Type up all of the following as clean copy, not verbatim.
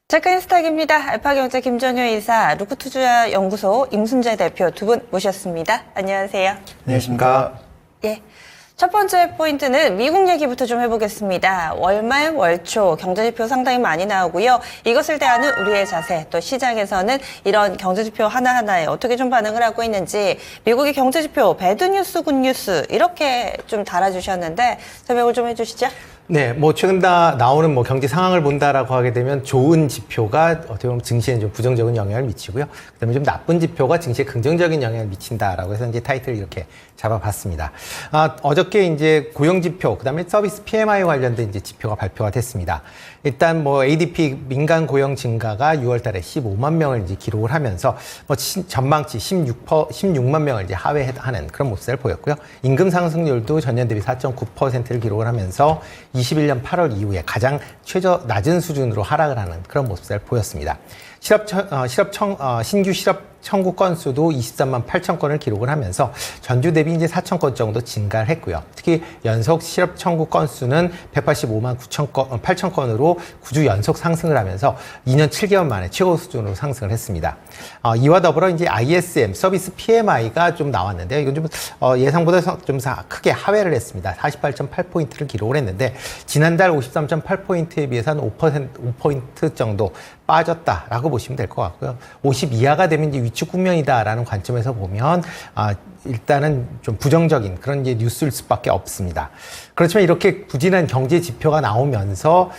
체크인스탁입니다. 알파경제 김전효 이사, 루크투자연구소 임순재 대표 두 분 모셨습니다. 안녕하세요. 안녕하십니까. 예. 첫 번째 포인트는 미국 얘기부터 좀 해보겠습니다. 월말, 월초 경제지표 상당히 많이 나오고요. 이것을 대하는 우리의 자세, 또 시장에서는 이런 경제지표 하나하나에 어떻게 좀 반응을 하고 있는지 미국의 경제지표 배드뉴스, 굿뉴스 이렇게 좀 달아주셨는데 설명을 좀 해주시죠. 네, 뭐 최근 다 나오는 뭐 경제 상황을 본다라고 하게 되면 좋은 지표가 어떻게 보면 증시에 좀 부정적인 영향을 미치고요. 그다음에 좀 나쁜 지표가 증시에 긍정적인 영향을 미친다라고 해서 이제 타이틀을 이렇게 잡아봤습니다. 어저께 이제 고용 지표, 그다음에 서비스 PMI 관련된 이제 지표가 발표가 됐습니다. 일단 뭐 ADP 민간 고용 증가가 6월달에 15만 명을 이제 기록을 하면서 뭐 전망치 16만 명을 이제 하회하는 그런 모습을 보였고요. 임금 상승률도 전년 대비 4.9%를 기록을 하면서 21년 8월 이후에 가장 낮은 수준으로 하락을 하는 그런 모습을 보였습니다. 신규 실업 청구 건수도 23만 8천 건을 기록을 하면서 전주 대비 이제 4천 건 정도 증가를 했고요. 특히 연속 실업 청구 건수는 185만 8천 건으로 9주 연속 상승을 하면서 2년 7개월 만에 최고 수준으로 상승을 했습니다. 이와 더불어 이제 ISM 서비스 PMI가 좀 나왔는데요. 이건 좀 예상보다 좀 크게 하회를 했습니다. 48.8포인트를 기록을 했는데 지난달 53.8포인트에 비해서는 5포인트 정도 빠졌다라고 보시면 될 것 같고요. 50 이하가 되면 이제 위축 국면이다라는 관점에서 보면 일단은 좀 부정적인 그런 이제 뉴스일 수밖에 없습니다. 그렇지만 이렇게 부진한 경제 지표가 나오면서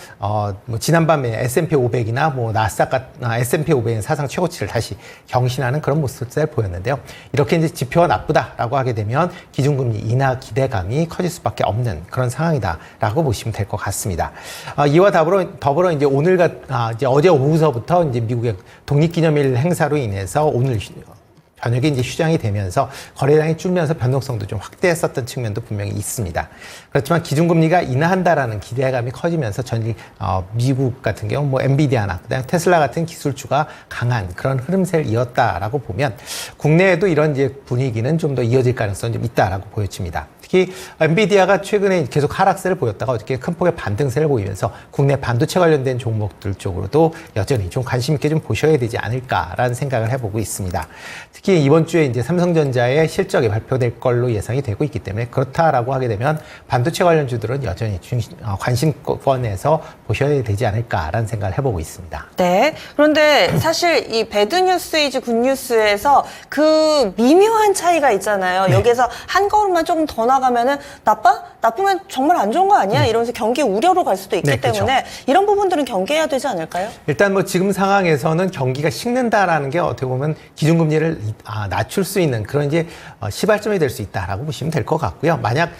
뭐 지난밤에 S&P 500이나 뭐 S&P 500은 사상 최고치를 다시 경신하는 그런 모습을 보였는데요. 이렇게 이제 지표가 나쁘다라고 하게 되면 기준금리 인하 기대감이 커질 수밖에 없는 그런 상황이다라고 보시면 될 것 같습니다. 이와 더불어 이제 이제 어제 오후서부터 이제 미국의 독립기념일 행사로 인해서 오늘 저녁에 이제 휴장이 되면서 거래량이 줄면서 변동성도 좀 확대했었던 측면도 분명히 있습니다. 그렇지만 기준금리가 인하한다라는 기대감이 커지면서 미국 같은 경우 뭐 엔비디아나 그다음에 테슬라 같은 기술주가 강한 그런 흐름세를 이었다라고 보면 국내에도 이런 이제 분위기는 좀 더 이어질 가능성이 좀 있다라고 보여집니다. 특히 엔비디아가 최근에 계속 하락세를 보였다가 어저께 큰 폭의 반등세를 보이면서 국내 반도체 관련된 종목들 쪽으로도 여전히 좀 관심 있게 좀 보셔야 되지 않을까라는 생각을 해보고 있습니다. 특히 이번 주에 이제 삼성전자의 실적이 발표될 걸로 예상이 되고 있기 때문에 그렇다라고 하게 되면 반도체 관련주들은 여전히 관심권에서 보셔야 되지 않을까라는 생각을 해보고 있습니다. 네. 그런데 사실 이 배드뉴스이지 굿뉴스에서 그 미묘한 차이가 있잖아요. 네. 여기에서 한 걸음만 조금 더 나가면은 나쁘면 정말 안 좋은 거 아니야? 이러면서 경기 우려로 갈 수도 있기 때문에 그렇죠. 이런 부분들은 경계해야 되지 않을까요? 일단 뭐 지금 상황에서는 경기가 식는다라는 게 어떻게 보면 기준금리를 낮출 수 있는 그런 이제 시발점이 될 수 있다라고 보시면 될 것 같고요. 만약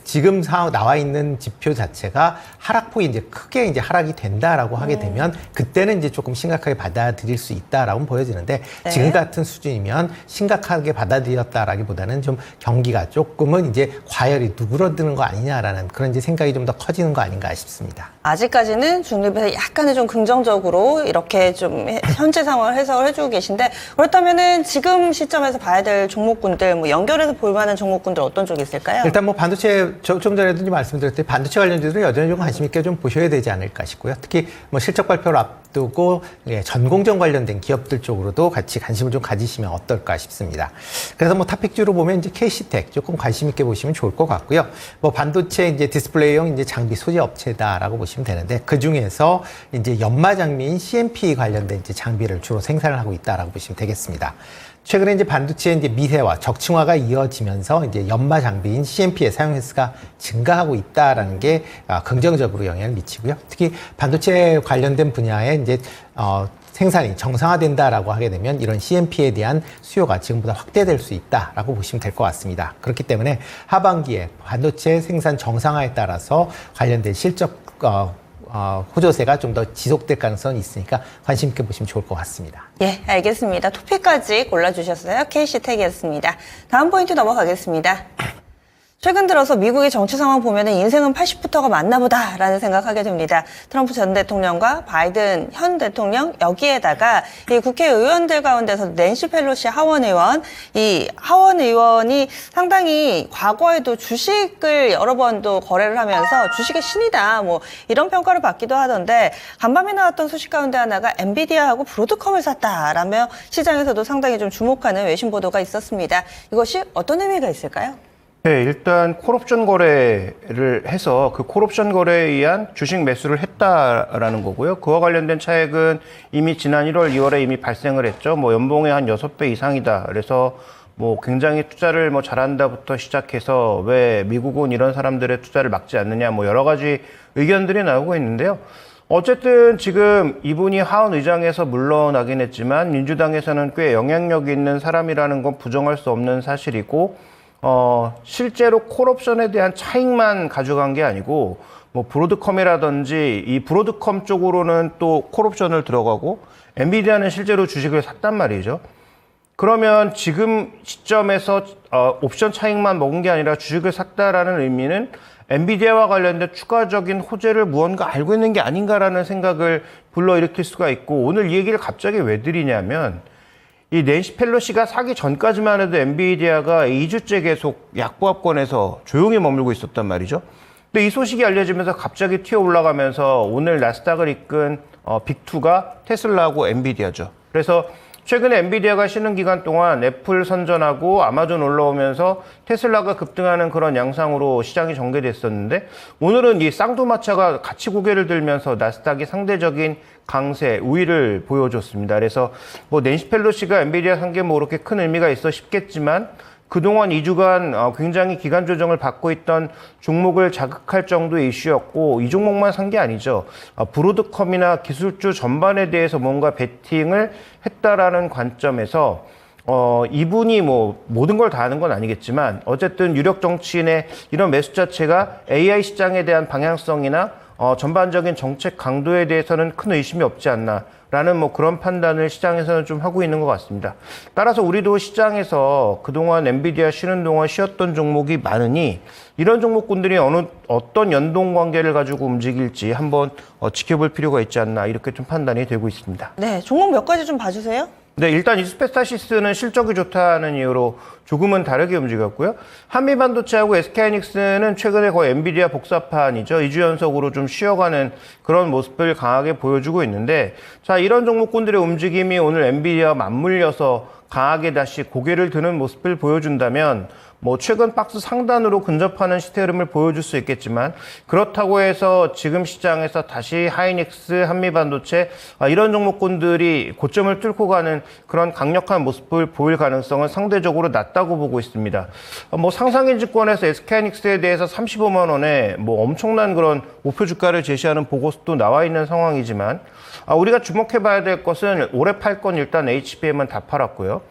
지금 나와 있는 지표 자체가 하락폭이 이제 크게 이제 하락이 된다라고 하게 되면 그때는 이제 조금 심각하게 받아들일 수 있다라고 보여지는데 네. 지금 같은 수준이면 심각하게 받아들였다라기보다는 좀 경기가 조금은 이제 과열이 누그러드는 거 아니냐라는 그런 이제 생각이 좀 더 커지는 거 아닌가 싶습니다. 아직까지는 중립에서 약간은 좀 긍정적으로 이렇게 좀 현재 상황을 해석을 해주고 계신데 그렇다면은 지금 시점에서 봐야 될 종목군들 뭐 연결해서 볼 만한 종목군들 어떤 쪽이 있을까요? 일단 뭐 반도체 좀 전에도 말씀드렸듯이 반도체 관련주들은 여전히 좀 관심 있게 좀 보셔야 되지 않을까 싶고요. 특히 뭐 실적 발표를 앞두고 전공정 관련된 기업들 쪽으로도 같이 관심을 좀 가지시면 어떨까 싶습니다. 그래서 뭐 탑픽주로 보면 이제 KC텍 조금 관심 있게 보시면 좋을 것 같고요. 뭐 반도체 이제 디스플레이용 이제 장비 소재 업체다라고 보시면 되는데 그 중에서 이제 연마 장비인 CMP 관련된 이제 장비를 주로 생산을 하고 있다라고 보시면 되겠습니다. 최근에 이제 반도체 이제 미세화, 적층화가 이어지면서 이제 연마 장비인 CMP의 사용 횟수가 증가하고 있다라는 게 긍정적으로 영향을 미치고요. 특히 반도체 관련된 분야에 이제 생산이 정상화된다라고 하게 되면 이런 CMP에 대한 수요가 지금보다 확대될 수 있다라고 보시면 될 것 같습니다. 그렇기 때문에 하반기에 반도체 생산 정상화에 따라서 관련된 실적 호조세가 좀 더 지속될 가능성이 있으니까 관심 있게 보시면 좋을 것 같습니다. 예, 알겠습니다. 토픽까지 골라주셨어요. KC텍이었습니다. 다음 포인트 넘어가겠습니다. 최근 들어서 미국의 정치 상황 보면은 인생은 80부터가 맞나 보다라는 생각하게 됩니다. 트럼프 전 대통령과 바이든 현 대통령 여기에다가 이 국회의원들 가운데서 낸시 펠로시 하원 의원, 이 하원 의원이 상당히 과거에도 주식을 여러 번 또 거래를 하면서 주식의 신이다 뭐 이런 평가를 받기도 하던데 간밤에 나왔던 소식 가운데 하나가 엔비디아하고 브로드컴을 샀다라며 시장에서도 상당히 좀 주목하는 외신 보도가 있었습니다. 이것이 어떤 의미가 있을까요? 네, 일단 콜옵션 거래를 해서 그 콜옵션 거래에 의한 주식 매수를 했다라는 거고요. 그와 관련된 차액은 이미 지난 1월, 2월에 이미 발생을 했죠. 뭐 연봉의 한 6배 이상이다. 그래서 뭐 굉장히 투자를 뭐 잘한다부터 시작해서 왜 미국은 이런 사람들의 투자를 막지 않느냐 뭐 여러 가지 의견들이 나오고 있는데요. 어쨌든 지금 이분이 하원 의장에서 물러나긴 했지만 민주당에서는 꽤 영향력 있는 사람이라는 건 부정할 수 없는 사실이고 실제로 콜옵션에 대한 차익만 가져간 게 아니고, 뭐, 브로드컴이라든지, 이 브로드컴 쪽으로는 또 콜옵션을 들어가고, 엔비디아는 실제로 주식을 샀단 말이죠. 그러면 지금 시점에서, 옵션 차익만 먹은 게 아니라 주식을 샀다라는 의미는 엔비디아와 관련된 추가적인 호재를 무언가 알고 있는 게 아닌가라는 생각을 불러일으킬 수가 있고, 오늘 이 얘기를 갑자기 왜 드리냐면, 이 낸시 펠로시가 사기 전까지만 해도 엔비디아가 2주째 계속 약보합권에서 조용히 머물고 있었단 말이죠. 근데 이 소식이 알려지면서 갑자기 튀어 올라가면서 오늘 나스닥을 이끈 빅2가 테슬라하고 엔비디아죠. 그래서 최근에 엔비디아가 쉬는 기간 동안 애플 선전하고 아마존 올라오면서 테슬라가 급등하는 그런 양상으로 시장이 전개됐었는데, 오늘은 이 쌍두마차가 같이 고개를 들면서 나스닥이 상대적인 강세, 우위를 보여줬습니다. 그래서 뭐 낸시 펠로시가 엔비디아 산 게 뭐 그렇게 큰 의미가 있어 싶겠지만, 그동안 2주간 굉장히 기간 조정을 받고 있던 종목을 자극할 정도의 이슈였고, 이 종목만 산 게 아니죠. 브로드컴이나 기술주 전반에 대해서 뭔가 베팅을 했다라는 관점에서 이분이 뭐 모든 걸 다 하는 건 아니겠지만 어쨌든 유력 정치인의 이런 매수 자체가 AI 시장에 대한 방향성이나 전반적인 정책 강도에 대해서는 큰 의심이 없지 않나라는 뭐 그런 판단을 시장에서는 좀 하고 있는 것 같습니다. 따라서 우리도 시장에서 그동안 엔비디아 쉬는 동안 쉬었던 종목이 많으니 이런 종목군들이 어떤 연동 관계를 가지고 움직일지 한번 지켜볼 필요가 있지 않나 이렇게 좀 판단이 되고 있습니다. 네, 종목 몇 가지 좀 봐주세요. 네, 일단 이스페타시스는 실적이 좋다는 이유로 조금은 다르게 움직였고요. 한미반도체하고 SK하이닉스는 최근에 거의 엔비디아 복사판이죠. 2주 연속으로 좀 쉬어가는 그런 모습을 강하게 보여주고 있는데, 자, 이런 종목군들의 움직임이 오늘 엔비디아와 맞물려서 강하게 다시 고개를 드는 모습을 보여준다면 뭐 최근 박스 상단으로 근접하는 시세 흐름을 보여줄 수 있겠지만, 그렇다고 해서 지금 시장에서 다시 하이닉스, 한미반도체 이런 종목군들이 고점을 뚫고 가는 그런 강력한 모습을 보일 가능성은 상대적으로 낮다고 보고 있습니다. 뭐 상상인 증권에서 SK하이닉스에 대해서 35만 원에 뭐 엄청난 그런 목표 주가를 제시하는 보고서도 나와 있는 상황이지만, 우리가 주목해 봐야 될 것은 올해 팔 건 일단 HBM은 다 팔았고요.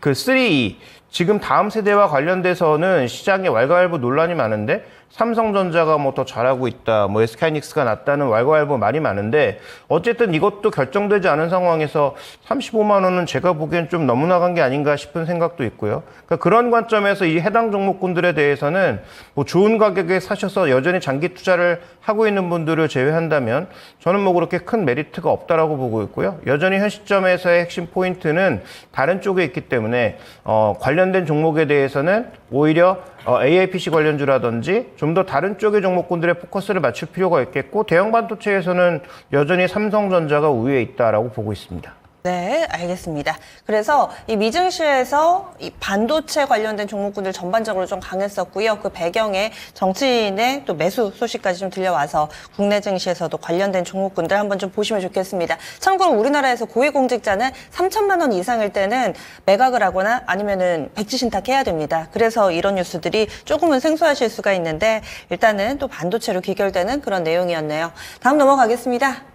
그 3E 지금 다음 세대와 관련돼서는 시장에 왈가왈부 논란이 많은데, 삼성전자가 뭐 더 잘하고 있다, 뭐 SK하이닉스가 낫다는 왈가왈부 말이 많은데, 어쨌든 이것도 결정되지 않은 상황에서 35만 원은 제가 보기엔 좀 너무 나간 게 아닌가 싶은 생각도 있고요. 그러니까 그런 관점에서 이 해당 종목군들에 대해서는 뭐 좋은 가격에 사셔서 여전히 장기 투자를 하고 있는 분들을 제외한다면 저는 뭐 그렇게 큰 메리트가 없다라고 보고 있고요. 여전히 현 시점에서의 핵심 포인트는 다른 쪽에 있기 때문에 관련된 종목에 대해서는 오히려 AIPC 관련주라든지 좀 더 다른 쪽의 종목군들의 포커스를 맞출 필요가 있겠고, 대형 반도체에서는 여전히 삼성전자가 우위에 있다라고 보고 있습니다. 네, 알겠습니다. 그래서 이 미증시에서 이 반도체 관련된 종목군들 전반적으로 좀 강했었고요. 그 배경에 정치인의 또 매수 소식까지 좀 들려와서 국내 증시에서도 관련된 종목군들 한번 좀 보시면 좋겠습니다. 참고로 우리나라에서 고위공직자는 3천만 원 이상일 때는 매각을 하거나 아니면은 백지 신탁해야 됩니다. 그래서 이런 뉴스들이 조금은 생소하실 수가 있는데, 일단은 또 반도체로 귀결되는 그런 내용이었네요. 다음 넘어가겠습니다.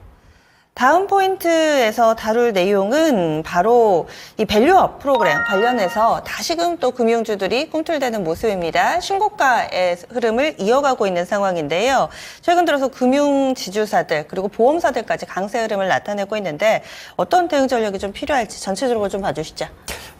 다음 포인트에서 다룰 내용은 바로 이 밸류업 프로그램 관련해서 다시금 또 금융주들이 꿈틀대는 모습입니다. 신고가의 흐름을 이어가고 있는 상황인데요. 최근 들어서 금융지주사들 그리고 보험사들까지 강세 흐름을 나타내고 있는데 어떤 대응 전략이 좀 필요할지 전체적으로 좀 봐주시죠.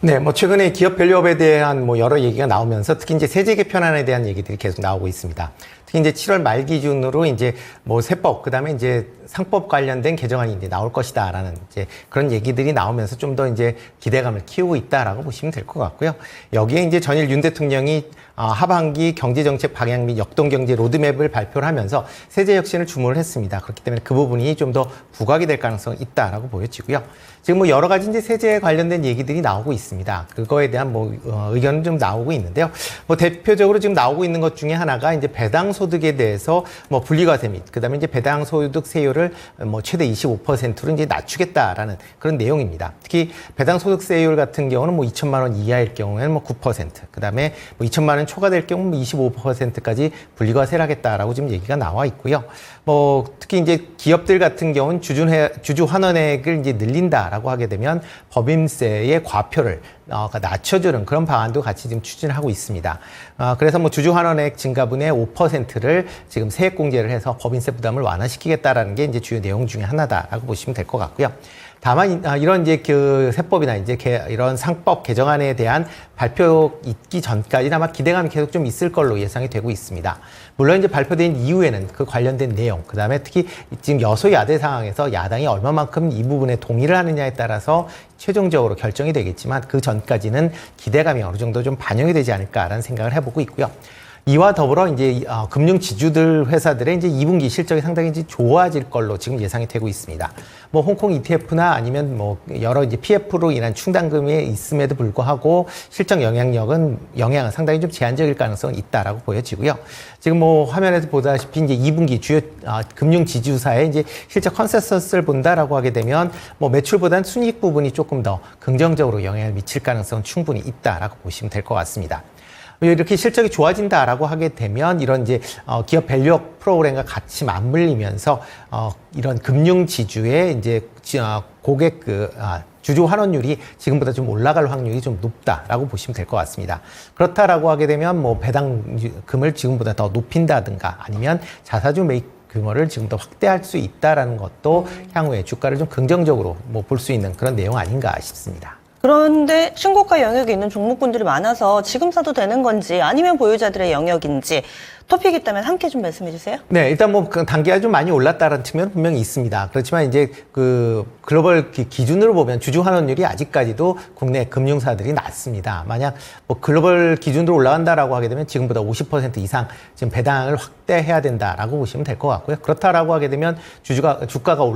네, 뭐 최근에 기업 밸류업에 대한 뭐 여러 얘기가 나오면서 특히 이제 세제 개편안에 대한 얘기들이 계속 나오고 있습니다. 특히 이제 7월 말 기준으로 이제 뭐 세법, 그다음에 이제 상법 관련된 개정안이 이제 나올 것이다라는 이제 그런 얘기들이 나오면서 좀 더 이제 기대감을 키우고 있다라고 보시면 될 것 같고요. 여기에 이제 전일 윤 대통령이 하반기 경제정책 방향 및 역동경제 로드맵을 발표를 하면서 세제 혁신을 주문을 했습니다. 그렇기 때문에 그 부분이 좀 더 부각이 될 가능성이 있다라고 보여지고요. 지금 뭐 여러 가지 이제 세제에 관련된 얘기들이 나오고 있습니다. 그거에 대한 뭐 의견은 좀 나오고 있는데요. 뭐 대표적으로 지금 나오고 있는 것 중에 하나가 이제 배당 소득에 대해서 뭐 분리과세 및 그다음에 이제 배당 소득 세율을 뭐 최대 25%로 이제 낮추겠다라는 그런 내용입니다. 특히 배당 소득세율 같은 경우는 뭐 2천만 원 이하일 경우에는 뭐 9%, 그다음에 뭐 2천만 원 초과될 경우 뭐 25%까지 분리과세를 하겠다라고 지금 얘기가 나와 있고요. 뭐 특히 이제 기업들 같은 경우는 주주 환원액을 이제 늘린다라고 하게 되면 법인세의 과표를 낮춰주는 그런 방안도 같이 지금 추진을 하고 있습니다. 그래서 뭐 주주 환원액 증가분의 5%를 지금 세액공제를 해서 법인세 부담을 완화시키겠다라는 게 이제 주요 내용 중에 하나다라고 보시면 될 것 같고요. 다만 이런 이제 그 세법이나 이제 이런 상법 개정안에 대한 발표 있기 전까지는 아마 기대감이 계속 좀 있을 걸로 예상이 되고 있습니다. 물론 이제 발표된 이후에는 그 관련된 내용, 그다음에 특히 지금 여소야대 상황에서 야당이 얼마만큼 이 부분에 동의를 하느냐에 따라서 최종적으로 결정이 되겠지만 그 전까지는 기대감이 어느 정도 좀 반영이 되지 않을까라는 생각을 해보고 있고요. 이와 더불어 이제 금융 지주들 회사들의 이제 2분기 실적이 상당히 이제 좋아질 걸로 지금 예상이 되고 있습니다. 뭐 홍콩 ETF나 아니면 뭐 여러 이제 PF로 인한 충당금이 있음에도 불구하고 실적 영향은 상당히 좀 제한적일 가능성은 있다라고 보여지고요. 지금 뭐 화면에서 보다시피 이제 2분기 주요 금융 지주사의 이제 실적 컨센서스를 본다라고 하게 되면 뭐 매출보다는 순이익 부분이 조금 더 긍정적으로 영향을 미칠 가능성은 충분히 있다라고 보시면 될 것 같습니다. 이렇게 실적이 좋아진다라고 하게 되면 이런 이제 기업 밸류업 프로그램과 같이 맞물리면서 이런 금융 지주의 이제 고객 주주 환원율이 지금보다 좀 올라갈 확률이 좀 높다라고 보시면 될 것 같습니다. 그렇다라고 하게 되면 뭐 배당금을 지금보다 더 높인다든가 아니면 자사주 매입 규모를 지금 더 확대할 수 있다라는 것도 향후에 주가를 좀 긍정적으로 뭐 볼 수 있는 그런 내용 아닌가 싶습니다. 그런데 신고가 영역에 있는 종목군들이 많아서 지금 사도 되는 건지 아니면 보유자들의 영역인지 토픽이 있다면 함께 좀 말씀해 주세요. 네, 일단 뭐 단계가 좀 많이 올랐다는 측면은 분명히 있습니다. 그렇지만 이제 그 글로벌 기준으로 보면 주주 환원율이 아직까지도 국내 금융사들이 낮습니다. 만약 뭐 글로벌 기준으로 올라간다라고 하게 되면 지금보다 50% 이상 지금 배당을 확대해야 된다라고 보시면 될 것 같고요. 그렇다라고 하게 되면 주가가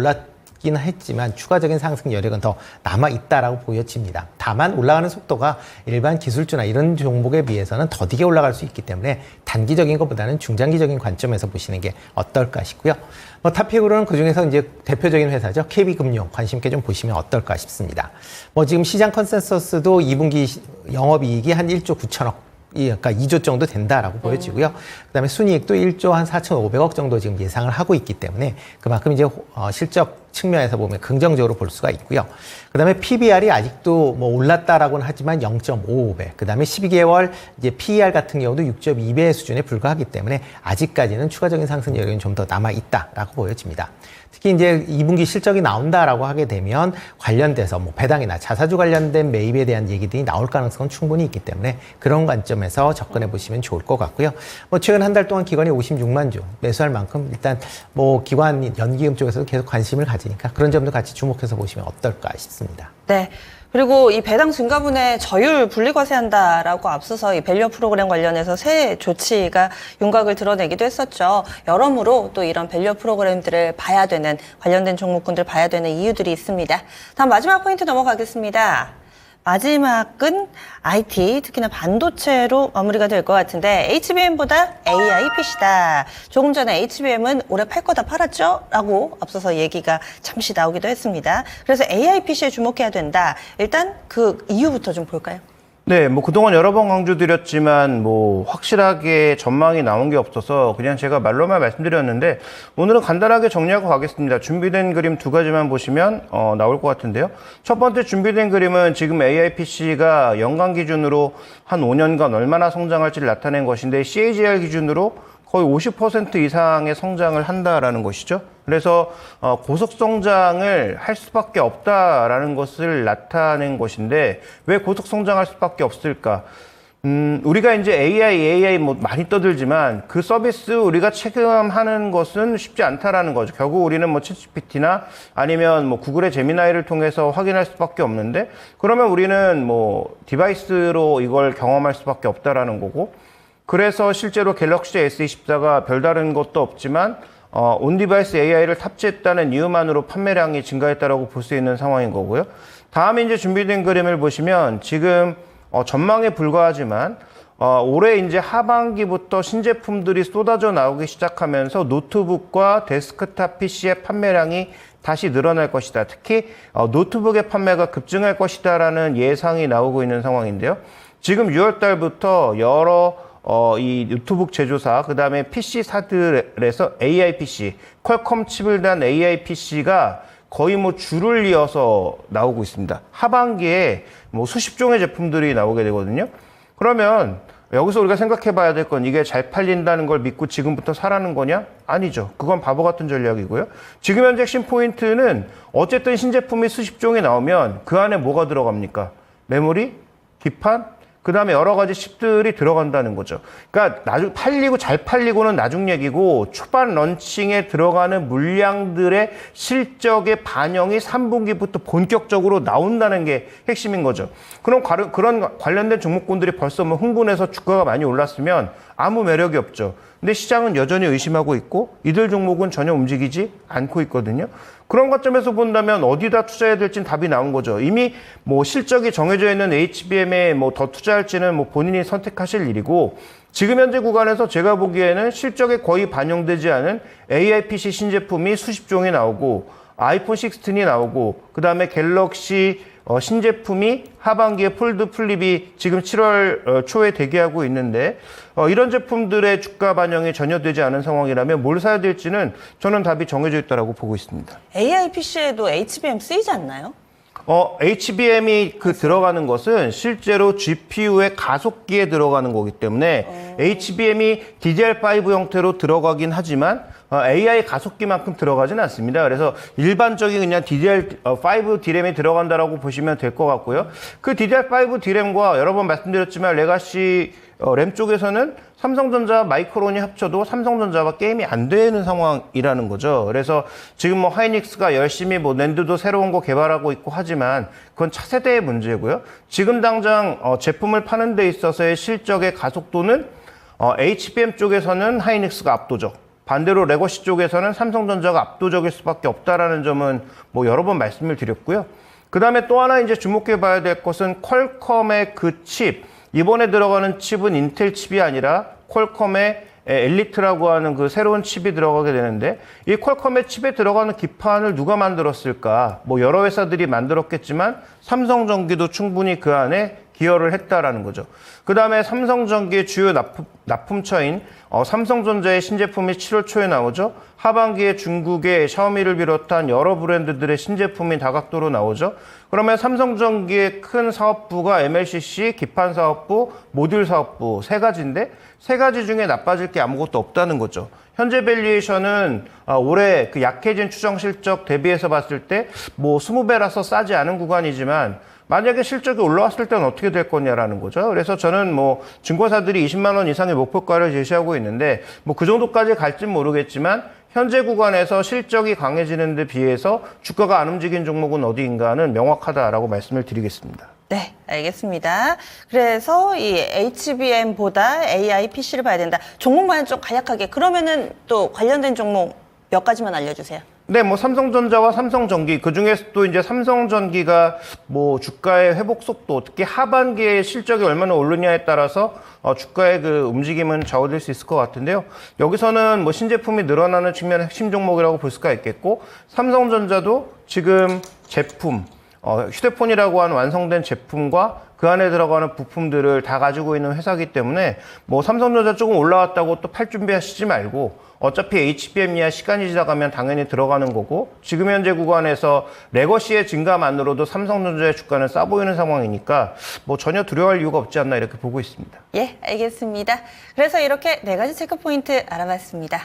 긴 했지만 추가적인 상승 여력은 더 남아있다라고 보여집니다. 다만 올라가는 속도가 일반 기술주나 이런 종목에 비해서는 더디게 올라갈 수 있기 때문에 단기적인 것보다는 중장기적인 관점에서 보시는 게 어떨까 싶고요. 뭐 탑픽으로는 그중에서 이제 대표적인 회사죠. KB금융 관심 있게 좀 보시면 어떨까 싶습니다. 뭐 지금 시장 컨센서스도 2분기 영업이익이 한 1조 9천억 그러니까 2조 정도 된다라고 보여지고요. 그다음에 순이익도 1조 한 4,500억 정도 지금 예상을 하고 있기 때문에 그만큼 이제 실적 측면에서 보면 긍정적으로 볼 수가 있고요. 그다음에 PBR이 아직도 뭐 올랐다라고는 하지만 0.55배. 그다음에 12개월 이제 PER 같은 경우도 6.2배 수준에 불과하기 때문에 아직까지는 추가적인 상승 여력이 좀 더 남아 있다라고 보여집니다. 특히 이제 2분기 실적이 나온다라고 하게 되면 관련돼서 뭐 배당이나 자사주 관련된 매입에 대한 얘기들이 나올 가능성은 충분히 있기 때문에 그런 관점에서 접근해 보시면 좋을 것 같고요. 뭐 최근 한 달 동안 기관이 56만 주 매수할 만큼 일단 뭐 기관 연기금 쪽에서도 계속 관심을 가지니까 그런 점도 같이 주목해서 보시면 어떨까 싶습니다. 네. 그리고 이 배당 증가분에 저율 분리과세한다라고 앞서서 이 밸류업 프로그램 관련해서 새 조치가 윤곽을 드러내기도 했었죠. 여러모로 또 이런 밸류업 프로그램들을 봐야 되는 관련된 종목군들 봐야 되는 이유들이 있습니다. 다음 마지막 포인트 넘어가겠습니다. 마지막은 IT, 특히나 반도체로 마무리가 될 것 같은데 HBM보다 AI PC다. 조금 전에 HBM은 올해 팔 거 다 팔았죠? 라고 앞서서 얘기가 잠시 나오기도 했습니다. 그래서 AI PC에 주목해야 된다. 일단 그 이유부터 좀 볼까요? 네, 뭐 그동안 여러 번 강조드렸지만 뭐 확실하게 전망이 나온 게 없어서 그냥 제가 말로만 말씀드렸는데 오늘은 간단하게 정리하고 가겠습니다. 준비된 그림 두 가지만 보시면 나올 것 같은데요. 첫 번째 준비된 그림은 지금 AI PC가 연간 기준으로 한 5년간 얼마나 성장할지를 나타낸 것인데 CAGR 기준으로 거의 50% 이상의 성장을 한다라는 것이죠. 그래서 고속 성장을 할 수밖에 없다라는 것을 나타낸 것인데 왜 고속 성장할 수밖에 없을까? 우리가 이제 AI 뭐 많이 떠들지만 그 서비스 우리가 체감하는 것은 쉽지 않다라는 거죠. 결국 우리는 뭐 챗GPT나 아니면 뭐 구글의 제미나이를 통해서 확인할 수밖에 없는데 그러면 우리는 뭐 디바이스로 이걸 경험할 수밖에 없다라는 거고 그래서 실제로 갤럭시 S24가 별다른 것도 없지만 온디바이스 AI를 탑재했다는 이유만으로 판매량이 증가했다라고 볼 수 있는 상황인 거고요. 다음에 이제 준비된 그림을 보시면 지금 전망에 불과하지만 올해 이제 하반기부터 신제품들이 쏟아져 나오기 시작하면서 노트북과 데스크탑 PC의 판매량이 다시 늘어날 것이다. 특히 노트북의 판매가 급증할 것이다라는 예상이 나오고 있는 상황인데요. 지금 6월 달부터 여러 이 노트북 제조사, 그 다음에 PC사들에서 AI PC, 퀄컴 칩을 단 AI PC가 거의 뭐 줄을 이어서 나오고 있습니다. 하반기에 뭐 수십 종의 제품들이 나오게 되거든요. 그러면 여기서 우리가 생각해 봐야 될 건 이게 잘 팔린다는 걸 믿고 지금부터 사라는 거냐? 아니죠. 그건 바보 같은 전략이고요. 지금 현재 핵심 포인트는 어쨌든 신제품이 수십 종이 나오면 그 안에 뭐가 들어갑니까? 메모리, 기판, 그 다음에 여러 가지 칩들이 들어간다는 거죠. 그러니까 나중 팔리고 잘 팔리고는 나중 얘기고 초반 런칭에 들어가는 물량들의 실적의 반영이 3분기부터 본격적으로 나온다는 게 핵심인 거죠. 그럼 그런 관련된 종목군들이 벌써 뭐 흥분해서 주가가 많이 올랐으면 아무 매력이 없죠. 근데 시장은 여전히 의심하고 있고 이들 종목은 전혀 움직이지 않고 있거든요. 그런 관점에서 본다면 어디다 투자해야 될지는 답이 나온 거죠. 이미 뭐 실적이 정해져 있는 HBM에 뭐 더 투자할지는 뭐 본인이 선택하실 일이고 지금 현재 구간에서 제가 보기에는 실적에 거의 반영되지 않은 AI PC 신제품이 수십 종이 나오고 아이폰 16이 나오고 그 다음에 갤럭시 신제품이 하반기에 폴드 플립이 지금 7월 초에 대기하고 있는데 이런 제품들의 주가 반영이 전혀 되지 않은 상황이라면 뭘 사야 될지는 저는 답이 정해져 있다고 보고 있습니다. AI PC에도 HBM 쓰이지 않나요? HBM이 들어가는 것은 실제로 GPU의 가속기에 들어가는 거기 때문에 HBM이 DDR5 형태로 들어가긴 하지만 AI 가속기만큼 들어가진 않습니다. 그래서 일반적인 그냥 DDR5 D램이 들어간다라고 보시면 될 것 같고요. 그 DDR5 D램과 여러 번 말씀드렸지만 레가시 램 쪽에서는 삼성전자, 마이크론이 합쳐도 삼성전자가 게임이 안 되는 상황이라는 거죠. 그래서 지금 뭐 하이닉스가 열심히 뭐 낸드도 새로운 거 개발하고 있고 하지만 그건 차세대의 문제고요. 지금 당장 제품을 파는 데 있어서의 실적의 가속도는 HBM 쪽에서는 하이닉스가 압도적. 반대로 레거시 쪽에서는 삼성전자가 압도적일 수밖에 없다라는 점은 뭐 여러 번 말씀을 드렸고요. 그 다음에 또 하나 이제 주목해 봐야 될 것은 퀄컴의 그 칩. 이번에 들어가는 칩은 인텔 칩이 아니라 퀄컴의 엘리트라고 하는 그 새로운 칩이 들어가게 되는데 이 퀄컴의 칩에 들어가는 기판을 누가 만들었을까? 뭐 여러 회사들이 만들었겠지만 삼성전기도 충분히 그 안에 기여를 했다라는 거죠. 그 다음에 삼성전기의 주요 납품처인 삼성전자의 신제품이 7월 초에 나오죠. 하반기에 중국의 샤오미를 비롯한 여러 브랜드들의 신제품이 다각도로 나오죠. 그러면 삼성전기의 큰 사업부가 MLCC, 기판 사업부, 모듈 사업부 세 가지인데 세 가지 중에 나빠질 게 아무것도 없다는 거죠. 현재 밸류에이션은 올해 그 약해진 추정 실적 대비해서 봤을 때 뭐 20배라서 싸지 않은 구간이지만 만약에 실적이 올라왔을 때는 어떻게 될 거냐라는 거죠. 그래서 저는 뭐 증권사들이 20만 원 이상의 목표가를 제시하고 있는데 뭐 그 정도까지 갈지는 모르겠지만 현재 구간에서 실적이 강해지는 데 비해서 주가가 안 움직인 종목은 어디인가는 명확하다라고 말씀을 드리겠습니다. 네, 알겠습니다. 그래서 이 HBM보다 AI PC를 봐야 된다. 종목만 좀 간략하게. 그러면은 또 관련된 종목 몇 가지만 알려주세요. 네, 뭐 삼성전자와 삼성전기 그중에서 또 이제 삼성전기가 뭐 주가의 회복 속도 특히 하반기에 실적이 얼마나 오르냐에 따라서 주가의 그 움직임은 좌우될 수 있을 것 같은데요. 여기서는 뭐 신제품이 늘어나는 측면의 핵심 종목이라고 볼 수가 있겠고 삼성전자도 지금 제품 휴대폰이라고 하는 완성된 제품과 그 안에 들어가는 부품들을 다 가지고 있는 회사이기 때문에 뭐 삼성전자 조금 올라왔다고 또 팔 준비하시지 말고 어차피 HBM 이하 시간이 지나가면 당연히 들어가는 거고 지금 현재 구간에서 레거시의 증가만으로도 삼성전자의 주가는 싸 보이는 상황이니까 뭐 전혀 두려워할 이유가 없지 않나 이렇게 보고 있습니다. 예, 알겠습니다. 그래서 이렇게 4가지 체크 포인트 알아봤습니다.